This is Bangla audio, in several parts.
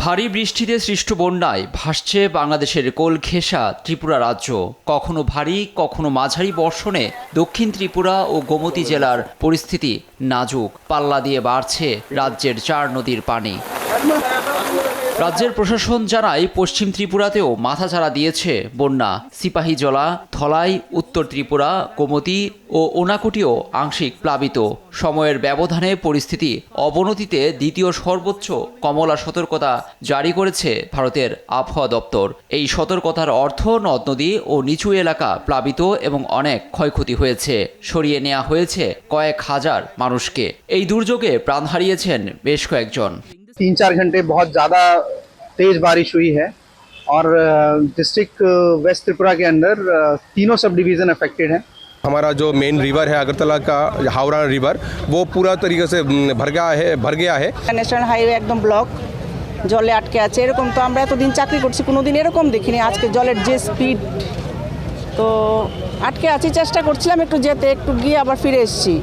ভারী বৃষ্টিতে সৃষ্ট বন্যায় ভাসছে বাংলাদেশের কোল ঘেঁষা ত্রিপুরা রাজ্য। কখনো ভারী কখনো মাঝারি বর্ষণে দক্ষিণ ত্রিপুরা ও গোমতী জেলার পরিস্থিতি নাজুক। পাল্লা দিয়ে বাড়ছে রাজ্যের 4 নদীর পানি। রাজ্যের প্রশাসন জানায় পশ্চিম ত্রিপুরাতেও মাথাচাড়া দিয়েছে বন্যা। সিপাহীজলা, ধলাই, উত্তর ত্রিপুরা, গোমতী ও ওনাকোটিও আংশিক প্লাবিত। সময়ের ব্যবধানে পরিস্থিতি অবনতিতে দ্বিতীয় সর্বোচ্চ কমলা সতর্কতা জারি করেছে ভারতের আবহাওয়া দপ্তর। এই সতর্কতার অর্থ নদ নদী ও নিচু এলাকা প্লাবিত এবং অনেক ক্ষয়ক্ষতি হয়েছে। সরিয়ে নেওয়া হয়েছে কয়েক হাজার মানুষকে। এই দুর্যোগে প্রাণ হারিয়েছেন বেশ কয়েকজন। 3-4 घंटे बहुत ज़्यादा तेज बारिश हुई है और डिस्ट्रिक्ट वेस्ट त्रिपुरा के अंदर तीनों सब डिवीज़न अफेक्टेड हैं। हमारा जो मेन रिवर है अगरतला का हावड़ा रिवर वो पूरा तरीके से भर गया है। ন্যাশনাল হাইওয়ে একদম ব্লক, জলে আটকে আছে। এরকম তো আমরা এতদিন চাকরি করছি, কোনোদিন এরকম দেখিনি। আজকে জলের যে স্পিড, তো আটকে আছি। চেষ্টা করছিলাম একটু যেতে, একটু গিয়ে আবার ফিরে এসেছি।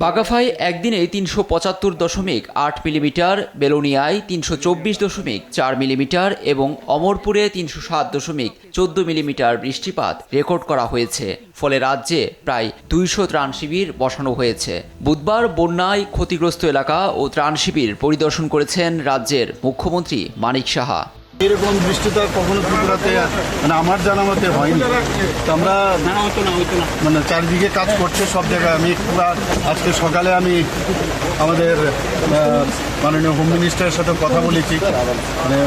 বাগাফায় একদিনে 375.8 মিলিমিটার, বেলোনিয়ায় 324.4 মিলিমিটার এবং অমরপুরে 307.14 মিলিমিটার বৃষ্টিপাত রেকর্ড করা হয়েছে। ফলে রাজ্যে প্রায় 200 ত্রাণ শিবির বসানো হয়েছে। বুধবার বন্যায় ক্ষতিগ্রস্ত এলাকা ও ত্রাণ শিবির পরিদর্শন করেছেন রাজ্যের মুখ্যমন্ত্রী মানিক সাহা। এরকম বৃষ্টিটা কখনো ত্রিপুরাতে আমার জানা মতে হয়নি। তো আমরা মানে চারিদিকে কাজ করছে সব জায়গায়। আমি আজকে সকালে আমি আমাদের মাননীয় হোম মিনিস্টারের সাথে কথা বলেছি, মানে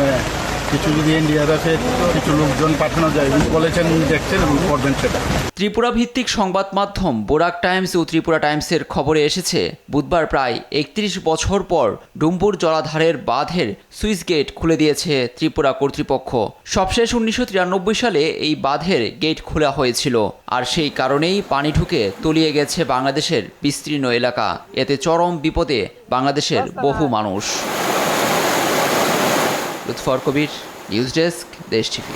কিছু যদি এনডিআরএফে কিছু লোকজন পাঠানো যায়, উনি বলেছেন উনি দেখছেন এবং করবেন সেটা। ত্রিপুরা ভিত্তিক সংবাদ মাধ্যম বোরাক টাইমস ও ত্রিপুরা টাইমসের খবরে এসেছে, বুধবার প্রায় 31 বছর পর ডুম্বুর জলাধারের বাঁধের সুইচ গেট খুলে দিয়েছে ত্রিপুরা কর্তৃপক্ষ। সবশেষ 1993 সালে এই বাঁধের গেট খোলা হয়েছিল, আর সেই কারণেই পানি ঢুকে তলিয়ে গেছে বাংলাদেশের বিস্তীর্ণ এলাকা। এতে চরম বিপদে বাংলাদেশের বহু মানুষ। লুৎফর কবির, নিউজ ডেস্ক, দেশ টিভি।